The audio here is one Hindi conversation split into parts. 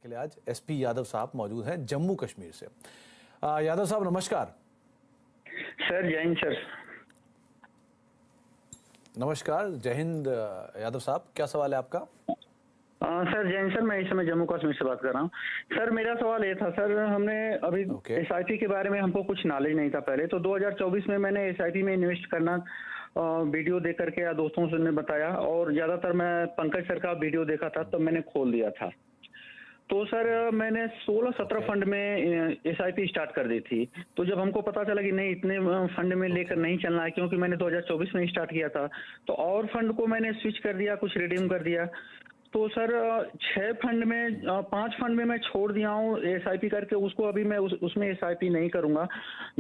के लिए आज एसपी यादव साहब मौजूद हैं जम्मू कश्मीर से। यादव साहब नमस्कार। सर जय हिंद सर। नमस्कार, जय हिंद यादव साहब, क्या सवाल है आपका? सर जय हिंद सर, मैं इस समय जम्मू कश्मीर से बात कर रहा हूँ। सर मेरा सवाल ये था सर, हमने अभी एसआईपी के बारे में हमको कुछ नॉलेज नहीं था पहले, तो 2024 में मैंने एसआईपी में इन्वेस्ट करना वीडियो देख करके या दोस्तों से ने बताया, और ज़्यादातर मैं पंकज सर का वीडियो देखा था तो मैंने खोल दिया था। तो सर मैंने 16-17 फंड में एसआईपी स्टार्ट कर दी थी। तो जब हमको पता चला कि नहीं इतने फंड में लेकर नहीं चलना है, क्योंकि मैंने 2024 में स्टार्ट किया था, तो और फंड को मैंने स्विच कर दिया, कुछ रिडीम कर दिया। तो सर 6 फंड में 5 फंड में मैं छोड़ दिया हूँ एसआईपी करके, उसको अभी मैं उसमें एसआईपी नहीं करूंगा।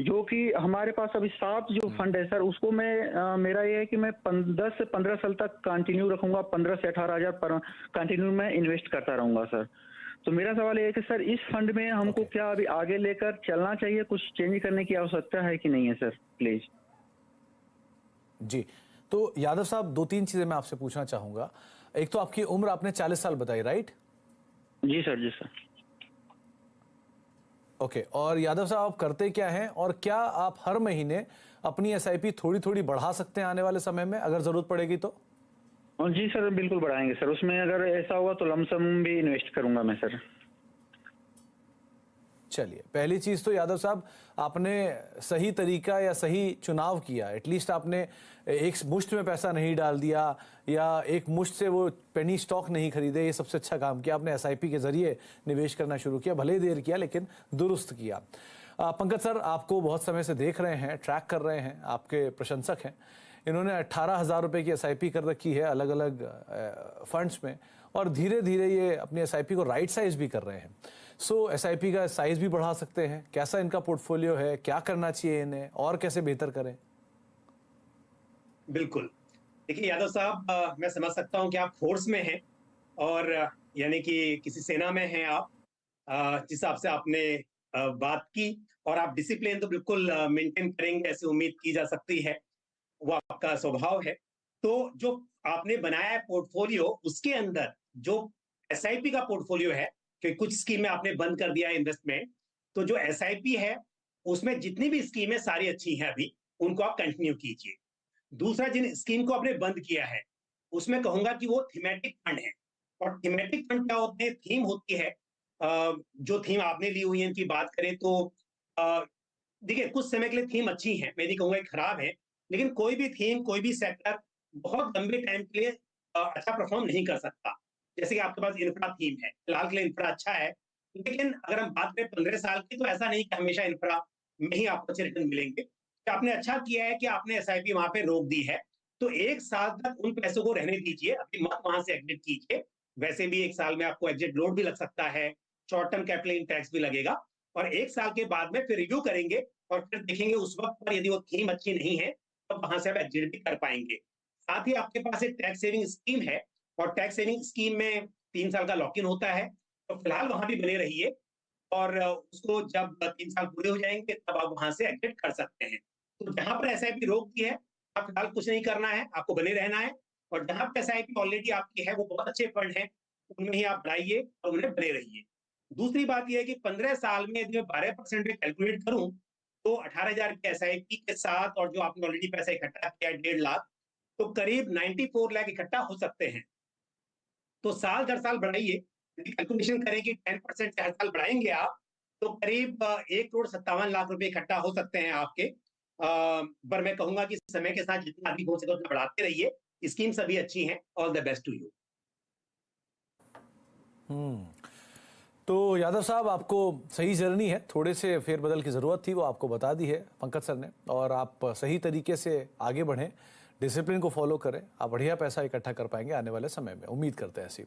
जो कि हमारे पास अभी 7 जो फंड है सर, उसको मैं मेरा ये है कि मैं 10 से 15 साल तक कंटिन्यू रखूंगा, 15 से 18 हजार पर कंटिन्यू मैं इन्वेस्ट करता रहूंगा सर। तो मेरा सवाल ये है कि सर इस फंड में हमको क्या अभी आगे लेकर चलना चाहिए, कुछ चेंज करने की आवश्यकता है कि नहीं है सर, प्लीज। जी, तो यादव साहब 2-3 चीजें मैं आपसे पूछना चाहूंगा। एक तो आपकी उम्र आपने 40 साल बताई, राइट? जी सर, जी सर। ओके, और यादव साहब आप करते क्या हैं, और क्या आप हर महीने अपनी एसआईपी थोड़ी थोड़ी बढ़ा सकते हैं आने वाले समय में अगर जरूरत पड़ेगी तो? जी सर, बिल्कुल बढ़ाएंगे सर। उसमें अगर ऐसा हुआ तो लमसम भी इन्वेस्ट करूंगा मैं सर। चलिए, पहली चीज तो यादव साहब आपने सही तरीका या सही चुनाव किया। एटलीस्ट आपने एक मुश्त में पैसा नहीं डाल दिया या एक मुश्त से वो पेनी स्टॉक नहीं खरीदे। ये सबसे अच्छा काम किया आपने, एसआईपी के जरिए निवेश करना शुरू किया। भले ही देर किया लेकिन दुरुस्त किया। पंकज सर आपको बहुत समय से देख रहे हैं, ट्रैक कर रहे हैं, आपके प्रशंसक हैं। इन्होंने 18,000 रुपये की एसआईपी कर रखी है अलग अलग फंड्स में, और धीरे धीरे ये अपनी एसआईपी को राइट साइज भी कर रहे हैं। सो एसआईपी का साइज भी बढ़ा सकते हैं। कैसा इनका पोर्टफोलियो है, क्या करना चाहिए इन्हें, और कैसे बेहतर करें? बिल्कुल। देखिए यादव साहब, मैं समझ सकता हूं कि आप फोर्स में हैं, और यानी कि किसी सेना में हैं आप। जिस हिसाब से आपने बात की, और आप डिसिप्लिन तो बिल्कुल मेंटेन करेंगे ऐसी उम्मीद की जा सकती है, वो आपका स्वभाव है। तो जो आपने बनाया है पोर्टफोलियो, उसके अंदर जो एसआईपी का पोर्टफोलियो है, कि कुछ स्कीमें आपने बंद कर दिया है इन्वेस्टमेंट, तो जो एसआईपी है उसमें जितनी भी स्कीमें सारी अच्छी हैं अभी, उनको आप कंटिन्यू कीजिए। दूसरा, जिन स्कीम को आपने बंद किया है उसमें कहूंगा कि वो थीमेटिक फंड है। और थीमेटिक फंड क्या होते हैं? थीम होती है, जो थीम आपने ली हुई है इनकी बात करें तो देखिए कुछ समय के लिए थीम अच्छी है, मैं नहीं कहूंगा खराब है, लेकिन कोई भी थीम, कोई भी सेक्टर बहुत लंबे टाइम के लिए अच्छा परफॉर्म नहीं कर सकता। जैसे कि आपके पास इंफ्रा थीम है, फिलहाल के लिए इंफ्रा अच्छा है, लेकिन अगर हम बात करें 15 साल की, तो ऐसा नहीं कि हमेशा इंफ्रा में ही आपको अच्छे रिटर्न मिलेंगे। तो आपने अच्छा किया है कि आपने एसआईपी वहां पे रोक दी है, तो 1 साल तक उन पैसों को रहने दीजिए, अभी मत वहां से एग्जिट कीजिए। वैसे भी 1 साल में आपको एग्जिट लोड भी लग सकता है, शॉर्ट टर्म कैपिटल टैक्स भी लगेगा, और 1 साल के बाद में फिर रिव्यू करेंगे और फिर देखेंगे उस वक्त पर यदि वो थीम अच्छी नहीं है तो वहां से आप एग्जिट भी कर पाएंगे। साथ ही आपके पास एक टैक्स सेविंग स्कीम है, और टैक्स सेविंग स्कीम में 3 साल का लॉक इन होता है, तो फिलहाल वहां भी बने रहिए, और उसको जब 3 साल पूरे हो जाएंगे तब आप वहां से एग्जिट कर सकते हैं। तो जहां पर एसआईपी रोक दी है, आप फिलहाल कुछ नहीं करना है, आपको बने रहना है, और जहां पर एसआईपी ऑलरेडी आपकी है, वो बहुत अच्छे फंड है, उनमें ही आप बढ़ाइए और उन्हें बने रहिए। दूसरी बात यह है कि 15 साल में यदि मैं 12% में कैलकुलेट करूं, तो 18,000 की एसआईपी के साथ, और जो आपने ऑलरेडी पैसा इकट्ठा किया है 1.5 लाख, तो करीब 94 लाख इकट्ठा हो सकते हैं। तो साल दर साल बढ़ाइए, कैलकुलेशन करें कि 10% हर साल बढ़ाएंगे आप, तो करीब 1,57,00,000 रुपए इकट्ठा हो सकते हैं आपके। पर मैं कहूंगा कि समय के साथ जितना अधिक हो सके उतना बढ़ाते रहिए। स्कीम सभी अच्छी हैं। All the best to you. तो यादव साहब आपको सही जर्नी है, थोड़े से फेरबदल की ज़रूरत थी, वो आपको बता दी है पंकज सर ने, और आप सही तरीके से आगे बढ़ें, डिसिप्लिन को फॉलो करें, आप बढ़िया पैसा इकट्ठा कर पाएंगे आने वाले समय में, उम्मीद करते हैं ऐसी।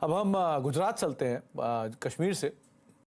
अब हम गुजरात चलते हैं, कश्मीर से।